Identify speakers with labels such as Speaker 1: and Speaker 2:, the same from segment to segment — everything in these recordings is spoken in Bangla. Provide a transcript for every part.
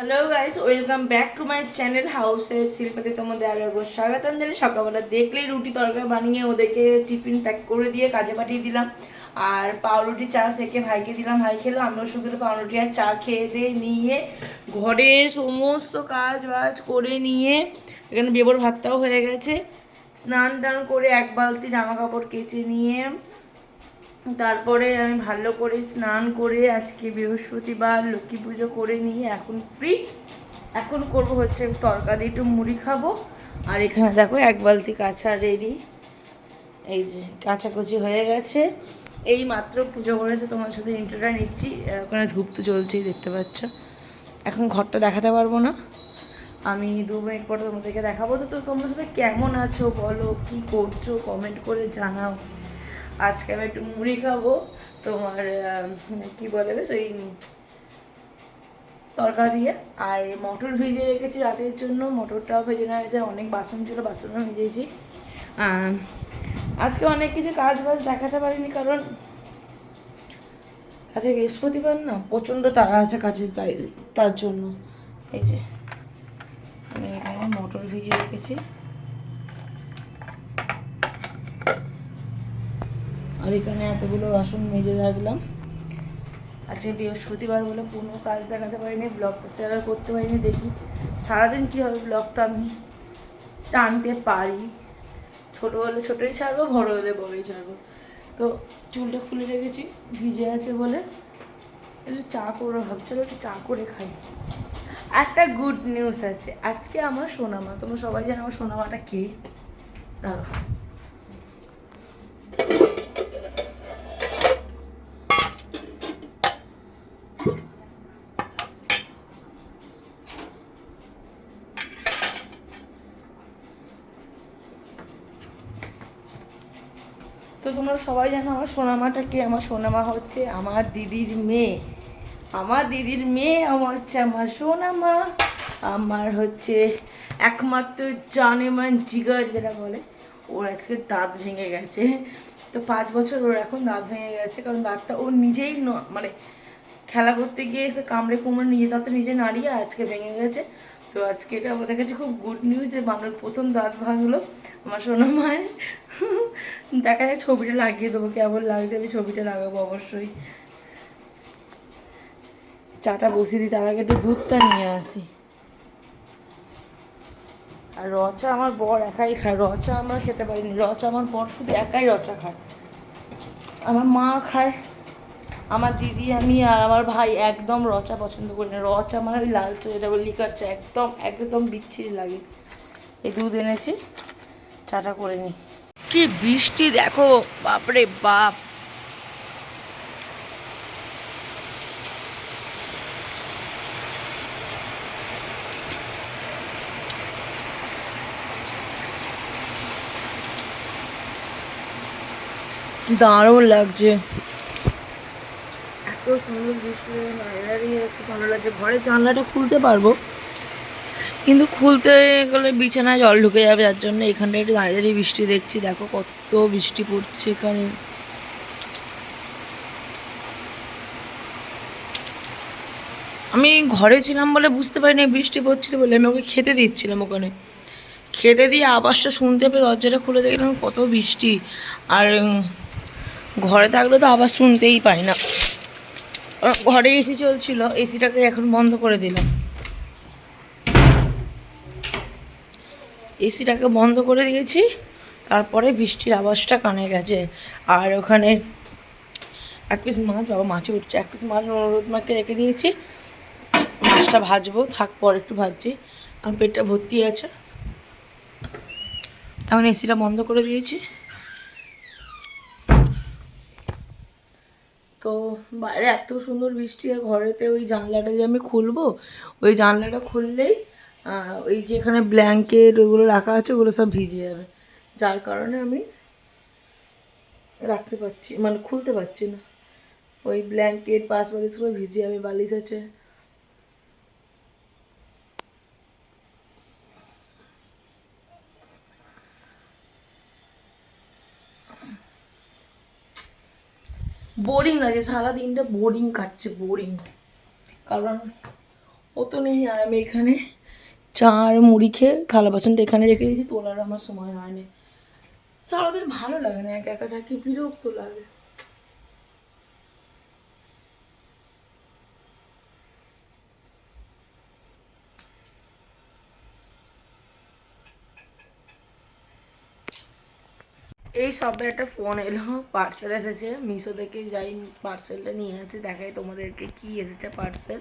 Speaker 1: Hello guys, welcome back to my channel house এর শিল্পাতে তোমাদের আরো একবার স্বাগতম জানাই। সকালবেলা দেখলেই রুটি তরকারি বানিয়ে ওদেরকে টিফিন প্যাক করে দিয়ে কাজে পাঠিয়ে দিলাম। আর পাউরুটি চা সেকে ভাইকে দিলাম, ভাই খেলো। আমরাও শুধু পাউরুটি আর চা খেয়ে দিয়ে নিয়ে ঘরের সমস্ত কাজ বাজ করে নিয়ে এখানে বেবর ভাতটাও হয়ে গেছে। স্নান টান করে এক বালতি জামা কাপড় কেচে নিয়ে তারপরে আমি ভালো করে স্নান করে আজকে বৃহস্পতিবার লক্ষ্মী পুজো করে নিয়ে এখন ফ্রি। এখন করব হচ্ছে তরকারি, একটু মুড়ি খাবো। আর এখানে দেখো এক বালতি কাঁচা রেডি, এই যে কাঁচাকুচি হয়ে গেছে। এই মাত্র পুজো করেছে, তোমার শুধু ইন্ট্রোটা নিচ্ছি। ওখানে ধূপ তো চলছেই, দেখতে পাচ্ছ। এখন ঘরটা দেখাতে পারবো না, আমি 2 মিনিট পরে তোমাদেরকে দেখাবো। তো তোমরা সবাই কেমন আছো বলো, কি করছো কমেন্ট করে জানাও। আজকে আমি একটু মুড়ি খাবো, তোমার কি বলে বেশ ওই তরকা দিয়ে। আর মটর ভিজে রেখেছি রাতের জন্য, মটরটাও ভেজে নেওয়া হয়েছে। অনেক বাসন ছিল, বাসনও ভিজেছি। আজকে অনেক কিছু কাজ বাজ দেখাতে পারিনি, কারণ আজকে বৃহস্পতিবার না, প্রচণ্ড তাড়া আছে কাজের, তার জন্য। এই যে আমি এখানে মটর ভিজে রেখেছি, আর এখানে এতগুলো বাসন মেজে রাখলাম। আজকে বৃহস্পতিবার বলে কোনো কাজ দেখাতে পারিনি, ব্লগটা শেয়ার করতে পারিনি। দেখি সারাদিন কীভাবে ব্লগটা আমি টানতে পারি। ছোটো হলে ছোটোই ছাড়বো, বড়ো হলে বড়োই ছাড়বো। তো চুলটা খুলে রেখেছি ভিজে আছে বলে। একটু চা করে ভাবছিলো, একটু চা করে খাই। একটা গুড নিউজ আছে, আজকে আমার সোনামা। তোমরা সবাই জানো আমার সোনামাটা কে? দাঁড়াও, তো তোমরা সবাই জানো আমার সোনামাটা কে। আমার সোনামা হচ্ছে আমার দিদির মেয়ে। আমার দিদির মেয়ে আমার হচ্ছে আমার সোনামা। আমার হচ্ছে একমাত্র জানেমান জিগার যেটা বলে। ওর আজকে দাঁত ভেঙে গেছে। তো 5 বছর ওর এখন দাঁত ভেঙে গেছে, কারণ দাঁতটা ওর নিজেই মানে খেলা করতে গিয়ে এসে কামড়ে কুমড়ে নিজে দাঁতটা নিজে নাড়িয়ে আজকে ভেঙে গেছে। তো আজকে এটা আমাদের কাছে খুব গুড নিউজ যে আমার প্রথম দাঁত ভাঙলো আমার সোনা মায়ের। দেখা যায়, ছবিটা লাগিয়ে দেবো, কেমন লাগছে আমি ছবিটা লাগাবো অবশ্যই। চাটা বসিয়ে দিই, তার আগে একটু দুধটা নিয়ে আসি। আর রচা আমার বর একাই খায়, রচা আমরা খেতে পারিনি। রচা আমার বর শুধু একাই রচা খায়, আমার মা খায়, আমার দিদি, আমি আর আমার ভাই একদম রচা পছন্দ করি না। রচা আমার ওই লাল চা যেটা বলে লিকার চা, একদম একদম বিচ্ছিরি লাগে। এই দুধ এনেছি, চাটা করে নিই। কি বৃষ্টি দেখো, বাপরে বাপ। দারুণ লাগছে, এত সুন্দর বৃষ্টি, দাঁড়িয়ে একটু ভালো লাগছে। ঘরের জানলাটা খুলতে পারবো, কিন্তু খুলতে গেলে বিছানায় জল ঢুকে যাবে, যার জন্য এখানটা একটু দাঁড়িয়ে দাঁড়িয়ে বৃষ্টি দেখছি। দেখো কত বৃষ্টি পড়ছে এখানে। আমি ঘরে ছিলাম বলে বুঝতে পারিনি বৃষ্টি পড়ছিল বলে। আমি ওকে খেতে দিচ্ছিলাম, ওখানে খেতে দিয়ে আওয়াজটা শুনতে পেয়ে দরজাটা খুলে দেখলাম কত বৃষ্টি। আর ঘরে থাকলে তো আওয়াজ শুনতেই পাই না। ঘরে এসি চলছিল, এসিটাকে এখন বন্ধ করে দিলাম। এসিটাকে বন্ধ করে দিয়েছি, তারপরে বৃষ্টির আওয়াজটা কানে গেছে। আর ওখানে এক পিস মাছ, বাবা মাছে উঠছে, এক পিস মাছ অনুরোধ মাকে রেখে দিয়েছি। মাছটা ভাজবো, থাক পরে একটু ভাজছি, কারণ পেটটা ভর্তি আছে। এখন এসিটা বন্ধ করে দিয়েছি। তো বাইরে এত সুন্দর বৃষ্টি, আর ঘরেতে ওই জানলাটা যে আমি খুলবো, ওই জানলাটা খুললেই ওই যেখানে ব্ল্যাঙ্কেট ওগুলো রাখা আছে ওগুলো সব ভিজে যাবে, যার কারণে আমি রাখতে পারছি, মানে খুলতে পারছি না। ওই ব্ল্যাঙ্কেট পাশ বালিশগুলো ভিজে যাবে, বালিশ আছে। বোরিং লাগে, সারাদিনটা বোরিং কাটছে, বোরিং। কারণ ও তো নেই, আর আমি এখানে চা আর মুড়ি খেয়ে থালা বাসনটা এখানে রেখে দিয়েছি, তোলার আমার সময় হয়নি। সারাদিন ভালো লাগে না, একা একা থাকি, বিরক্ত লাগে। এই সবে একটা ফোন এলো, পার্সেল এসেছে মিশো থেকে, যাই পার্সেলটা নিয়ে আসি, দেখাই তোমাদেরকে কি এসেছে পার্সেল।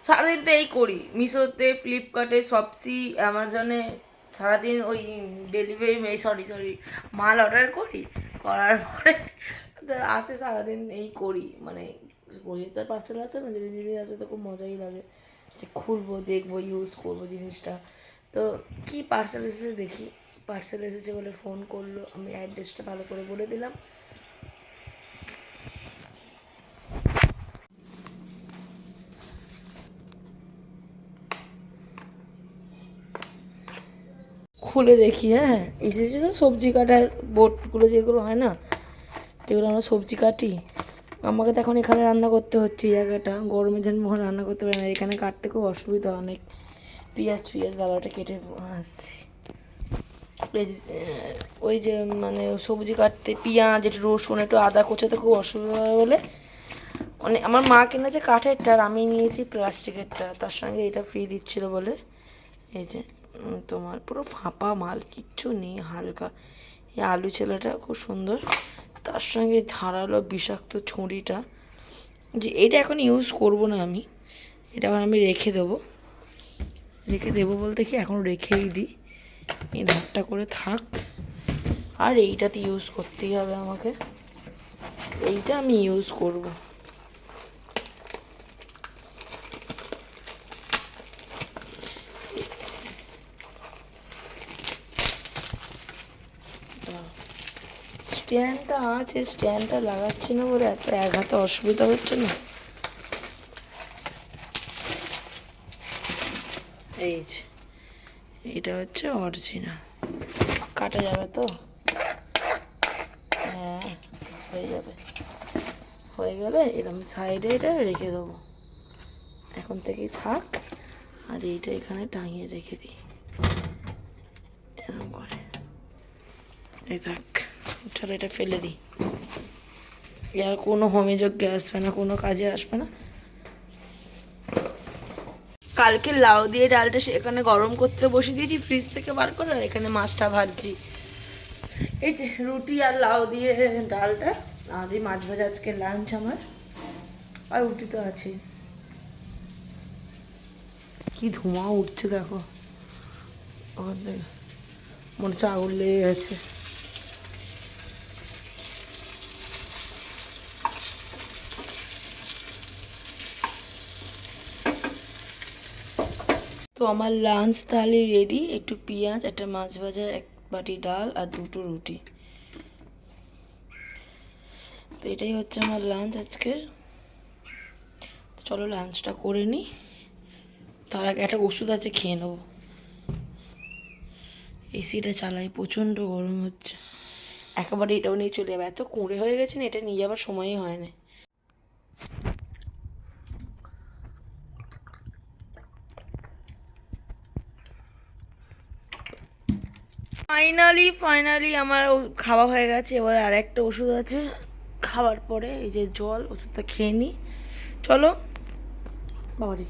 Speaker 1: সারাদিন তো এই করি, মিশোতে, ফ্লিপকার্টে, শপসি, অ্যামাজনে সারাদিন ওই ডেলিভারি, সরি মাল অর্ডার করি, করার পরে আসে সারাদিন এই করি, মানে প্রজেক্টার পার্সেল আসে না, যেদিন যেদিন আসে তো খুব মজাই লাগে যে খুলবো, দেখবো, ইউজ করবো জিনিসটা। তো কি পার্সেল এসেছে দেখি। পার্সেল এসেছে বলে ফোন করলো, আমি অ্যাড্রেসটা ভালো করে বলে দিলাম। খুলে দেখি, হ্যাঁ এসেছে তো সবজি কাটার বোর্ডগুলো, যেগুলো হয় না, যেগুলো আমরা সবজি কাটি। আমাকে তো এখন এখানে রান্না করতে হচ্ছে, এই জায়গাটা গরমের জন্য মনে রান্না করতে পারি না, এখানে কাটতে খুব অসুবিধা অনেক। পেঁয়াজ দালাটা কেটে আসছি, ওই যে মানে সবজি কাটতে পেঁয়াজ, একটু রসুন, একটু আদা কোচাতে খুব অসুবিধা হয় বলে, মানে আমার মা কিনেছে কাঠেরটা আর আমি নিয়েছি প্লাস্টিকেরটা, তার সঙ্গে এটা ফ্রি দিচ্ছিল বলে। এই যে তোমার পুরো ফাঁপা মাল, কিচ্ছু নেই, হালকা। এই আলু ছেলেটা খুব সুন্দর, তার সঙ্গে ধারালো বিষাক্ত ছুরিটা, যে এটা এখন ইউজ করব না আমি, এটা এখন আমি রেখে দেবো বলতে কি এখন রেখেই দিই, এই ধারটা করে থাক। আর এইটাতে ইউজ করতেই হবে আমাকে, এইটা আমি ইউজ করব। স্ট্যান্ডটা আছে, স্ট্যান্ডটা লাগাচ্ছি না বলে এত এক হাতে অসুবিধা হচ্ছে না। এই যে এটা হচ্ছে অরিজিনাল, কাটা যাবে তো? হ্যাঁ হয়ে যাবে, হয়ে গেলে এরকম সাইডে এটা রেখে দেবো, এখন থেকেই থাক। আর এইটা এখানে টাঙিয়ে রেখে দিই এরকম করে, এই থাক। চলো এটা ফেলে দিই, আর কোনো হোমযজ্ঞে আসবে না, কোনো কাজে আসবে না। কালকে লাউ দিয়ে ডালটা এখানে গরম করতে বসে দিয়েছি ফ্রিজ থেকে বার করে, আর এখানে মাছটা ভাজছি। এই যে রুটি আর লাউ দিয়ে ডালটা, আর এই মাছ ভাজা আজকে লাঞ্চ আমার, আর রুটি তো আছে। কি ধোঁয়া উঠছে দেখো, ওখান থেকে মনে হচ্ছে আগুন লেগে গেছে। তো আমার লাঞ্চ তাহলে রেডি, একটু পেঁয়াজ, একটা মাছ ভাজা, এক বাটি ডাল আর দুটো রুটি। তো এটাই হচ্ছে আমার লাঞ্চ আজকের। চলো লাঞ্চটা করে নিই, তার আগে একটা ওষুধ আছে খেয়ে নেবো। এসিটা চালাই, প্রচণ্ড গরম হচ্ছে, একেবারে এটাও নিয়ে চলে যাবে, এত কুঁড়ে হয়ে গেছে না, এটা নিয়ে যাবার সময়ই হয় না। ফাইনালি আমার খাওয়া হয়ে গেছে, এবার আর একটা ওষুধ আছে খাওয়ার পরে, এই যে জল, ওষুধটা খেয়ে নিই। চলো বাবারি,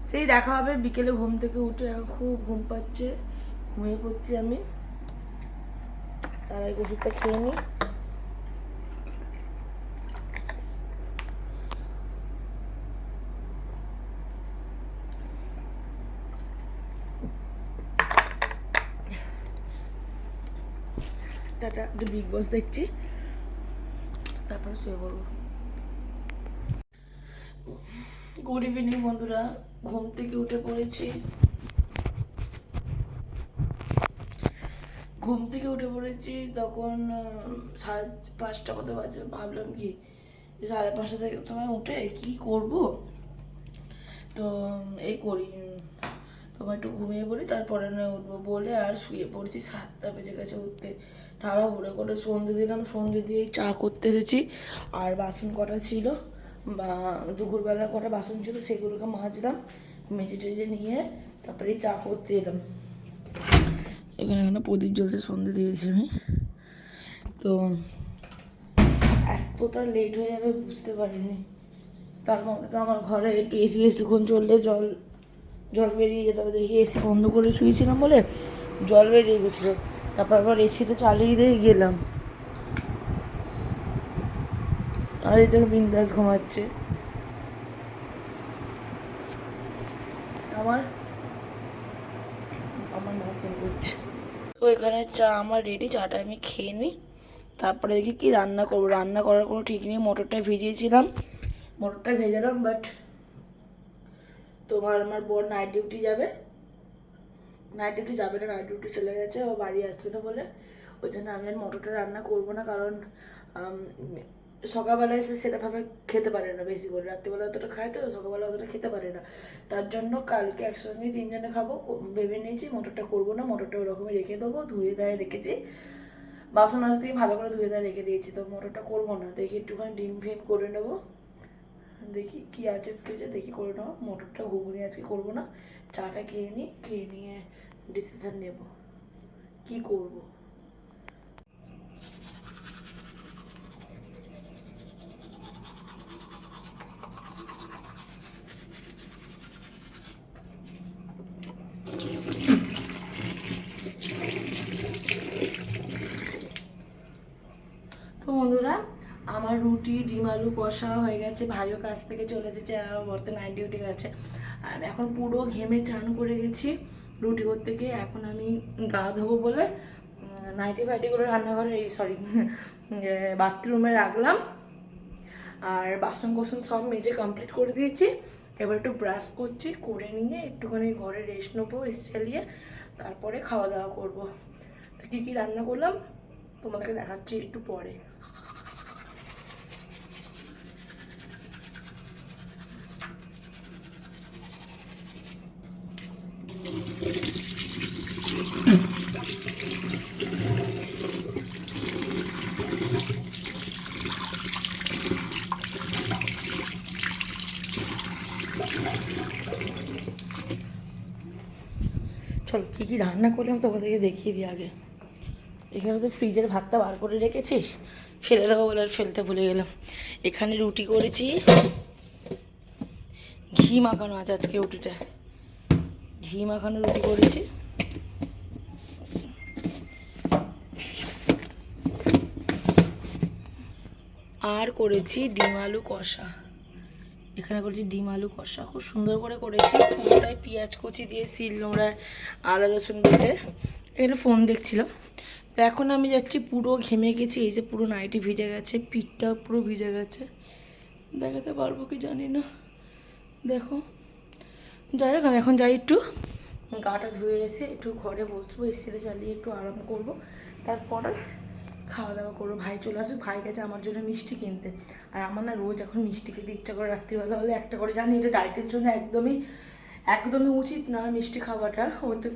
Speaker 1: সেই দেখা হবে বিকেলে ঘুম থেকে উঠে, এখন খুব ঘুম পাচ্ছে, ঘুমিয়ে পড়ছি আমি, তার আগে ওষুধটা খেয়ে নিই। টাটা, একটু বিগ বস দেখছি, তারপরে শুয়ে পড়বো। গুড ইভিনিং বন্ধুরা, ঘুম থেকে উঠে পড়েছি, তখন 5:30 কত বাজে, ভাবলাম কি 5:30 থেকে সময় উঠে কি করব, তো এই করি, তোমার একটু ঘুমিয়ে পড়ি, তারপরে না উঠবো বলে আর শুয়ে পড়েছি। 7টা বেজে গেছে উঠতে, তাড়াহুড়ো করে সন্ধে দিলাম, সন্ধে দিয়ে চা করতে এসেছি, আর বাসন কটা ছিল বা দুপুরবেলা কটা বাসন ছিল সেগুলোকে মাজলাম, মেজে টেজে নিয়ে তারপরে চা করতে এলাম। এখানে এখানে প্রদীপ জ্বলতে সন্ধে দিয়েছি আমি। তো এতটা লেট হয়ে যাবে বুঝতে পারিনি। তার মধ্যে তো আমার ঘরে একটু এসি বেশিক্ষণ চললে জল বেরিয়ে যেতে হবে। দেখি এসি বন্ধ করে শুয়েছিলাম বলে জল বেরিয়ে গেছিলো, তারপর আবার এসিটা চালিয়ে দিয়ে গেলাম। আর এই থেকে বিন্দাস ঘুমাচ্ছে। আমার মা ফোন করছে। তো এখানে চা আমার রেডি, চাটা আমি খেয়ে নিই, তারপরে দেখি কি রান্না করবো। রান্না করার কোনো ঠিক নেই। মটরটা ভিজিয়েছিলাম, মটরটা ভেজালাম, বাট আমার বর নাইট ডিউটি যাবে না, নাইট ডিউটি চলে গেছে, ও বাড়ি আসবে না বলে ওই জন্য আমি আর মটরটা রান্না করবো না। কারণ সকালবেলা এসে সেটাভাবে খেতে পারে না, বেশি করে রাত্রিবেলা অতটা খায় তো সকালবেলা অতটা খেতে পারে না। তার জন্য কালকে একসঙ্গে 3 জনে খাবো ভেবে নিয়েছি। মটরটা করবো না, মটরটা ওরকমই রেখে দেবো, ধুয়ে দেয় রেখেছি, বাসন মাছ দিয়ে ভালো করে ধুয়ে দেয় রেখে দিয়েছি। তো মটরটা করবো না, দেখি একটুখানি ডিম ফিম করে নেবো, দেখি কি আছে ফ্রিজে, দেখি করে নেবো। মটরটা ঘুগনি আজকে করবো না, চাটা খেয়ে নিই, খেয়ে নিয়ে ডিসিশন নেব কি করবো। তো বন্ধুরা, আমার রুটি ডিম আলু কষা হয়ে গেছে, ভাইও কাছ থেকে চলে এসেছে, আমার বর্তে নাইট ডিউটি গেছে। আর এখন পুরো ঘেমে চান করে গেছি রুটি করতে গিয়ে। এখন আমি গা ধোবো বলে নাইটি ফাইটি করে রান্নাঘরে বাথরুমে রাখলাম। আর বাসন কোসন সব মেজে কমপ্লিট করে দিয়েছি। এবার একটু ব্রাশ করছি, করে নিয়ে একটুখানি ঘরে রেস্ট নেবো, এসে চালিয়ে তারপরে খাওয়া দাওয়া করবো। তো কী কী রান্না করলাম তোমাদেরকে দেখাচ্ছি একটু পরে। চলো কী কী রান্না করলাম তোমাদেরকে দেখিয়ে দিই আগে। এখানে তো ফ্রিজের ভাতটা বার করে রেখেছি, ফেলে দেবো বলে আর ফেলতে ভুলে গেলাম। এখানে রুটি করেছি, ঘি মাখানো আছে আজকে রুটিটা, ঘি মাখানো রুটি করেছি। আর করেছি ডিম আলু কষা। এখানে করেছি ডিম আলু কষা, খুব সুন্দর করে করেছি, পুরোটাই পেঁয়াজ কুচি দিয়ে শিল নোড়ায় আদা রসুন বেটে। এখানে ফোন দেখছিলাম। তো এখন আমি যাচ্ছি, পুরো ঘেমে গেছি, এই যে পুরো নাইটি ভিজে গেছে, পিঠটাও পুরো ভিজে গেছে, দেখাতে পারবো কি জানি না, দেখো। যাই হোক আমি এখন যাই, একটু গাটা ধুয়ে এসে একটু ঘরে বসবো, এসিটা চালিয়ে একটু আরাম করব, তারপরে খাওয়া দাওয়া করবো। ভাই চলে আসুক, ভাই গেছে আমার জন্য মিষ্টি কিনতে। আর আমার না রোজ এখন মিষ্টি খেতে ইচ্ছা করে, রাত্রিবেলা হলে একটা করে, জানি এটা ডায়েটের জন্য একদমই উচিত না মিষ্টি খাওয়াটা। ওতে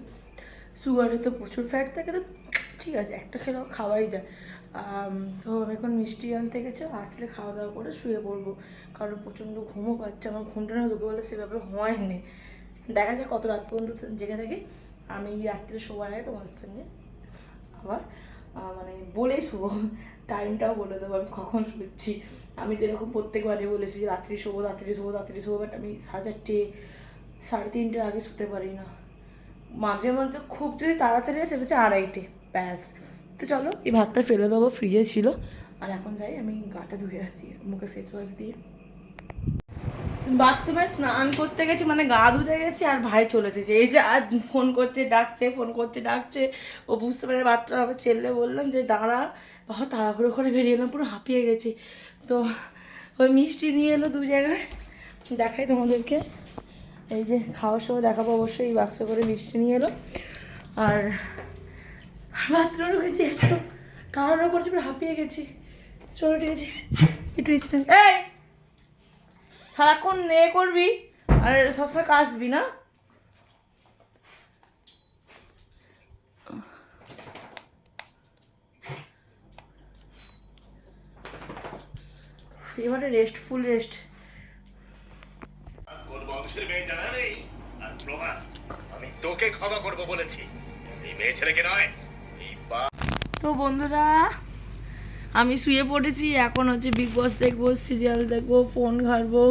Speaker 1: সুগারে তো প্রচুর ফ্যাট থাকে, তো ঠিক আছে একটা খেলেও খাওয়াই যায়। তো আমি এখন মিষ্টি আনতে গেছে, আসলে খাওয়া দাওয়া করে শুয়ে পড়বো, কারণ প্রচণ্ড ঘুমও পাচ্ছে। আমার ঘুমটা না দুপুরবেলা সেভাবে হয়নি, দেখা যায় কত রাত পর্যন্ত জেগে থাকি। আমি রাত্রে শোয়ার আগে তোমাদের সঙ্গে আবার মানে বলেই শোবো, টাইমটাও বলে দেবো আমি কখন শুচ্ছি। আমি তো এরকম প্রত্যেকবারে বলেছি যে রাত্রি শোবো, বাট আমি 4:30 3:30 আগে শুতে পারি না। মাঝে মধ্যে খুব যদি তাড়াতাড়ি আছে হচ্ছে 2:30 ব্যাস। তো চলো এই ভাতটা ফেলে দেবো, ফ্রিজে ছিল। আর এখন যাই আমি গাটা ধুয়ে আসি মুখে ফেস ওয়াশ দিয়ে। বাথরুমে স্নান করতে গেছি, মানে গা ধুতে গেছি, আর ভাই চলে এসেছে। এই যে আজ ফোন করছে ডাকছে, ও বুঝতে পারে বাথরুম আবার ছেলে, বললাম যে দাঁড়া, বাবা তাড়াহুড়ো করে বেরিয়ে এলাম, পুরো হাঁপিয়ে গেছি। তো ওই মিষ্টি নিয়ে এলো 2 জায়গায়, দেখাই তোমাদেরকে, এই যে খাওয়ার সময় দেখাবো অবশ্যই। এই বাক্স করে মিষ্টি নিয়ে এলো, আর বাথরুমে ঢুকেছি, একটু কারণও করছে, পুরো হাঁপিয়ে গেছি। চলো ঠিক আছে, একটু এই সারাক্ষণ করবি আর সবসময় কাশবি না। এবারে ফুল রেস্ট
Speaker 2: বংশের মেয়ে জানা নেই আর প্রমাণ আমি তোকে ক্ষমা করব বলেছি, এই মেয়ে ছেলেকে নয়। এই
Speaker 1: তো বন্ধুরা, আমি শুয়ে পড়েছি। এখন হচ্ছে বিগ বস দেখবো, সিরিয়াল দেখবো, ফোন ঘাটবো,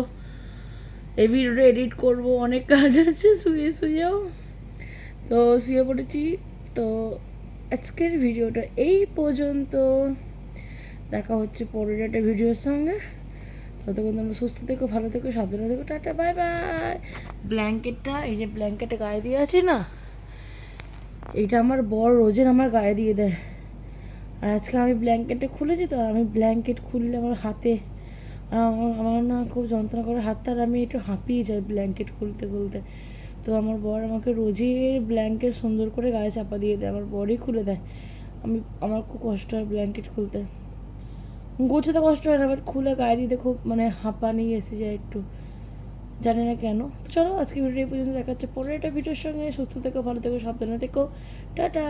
Speaker 1: এই ভিডিওটা এডিট করবো, অনেক কাজ আছে শুয়েও। তো শুয়ে পড়েছি। তো আজকের ভিডিওটা এই পর্যন্ত, দেখা হচ্ছে পরের একটা ভিডিওর সঙ্গে। ততক্ষণ তোমরা সুস্থ থেকো, ভালো থেকো, সাবধানে থেকো, টাটা, বাই বাই। ব্ল্যাঙ্কেটটা, এই যে ব্ল্যাঙ্কেটে গায়ে দিয়ে আছে না, এইটা আমার বর রোজের আমার গায়ে দিয়ে দেয়। আর আজকে আমি ব্ল্যাঙ্কেটটা খুলেছি, তো আমি ব্ল্যাঙ্কেট খুললে আমার হাতে আমার না খুব যন্ত্রণা করে হাতটা, আর আমি একটু হাঁপিয়ে যাই ব্ল্যাঙ্কেট খুলতে খুলতে। তো আমার বর আমাকে রোজের ব্ল্যাঙ্কেট সুন্দর করে গায়ে চাপা দিয়ে দেয়, আমার বরই খুলে দেয়। আমার খুব কষ্ট হয় ব্ল্যাঙ্কেট খুলতে, গোছাতে কষ্ট হয় না, বাট খুলে গায়ে দিতে খুব মানে হাঁপানি এসে যায় একটু, জানি না কেন। তো চলো আজকে ভিডিও এই পর্যন্ত, দেখা যাচ্ছে পরের একটা ভিডিওর সঙ্গে। সুস্থ থেকো, ভালো থেকো, সাবধানে থেকো, টাটা।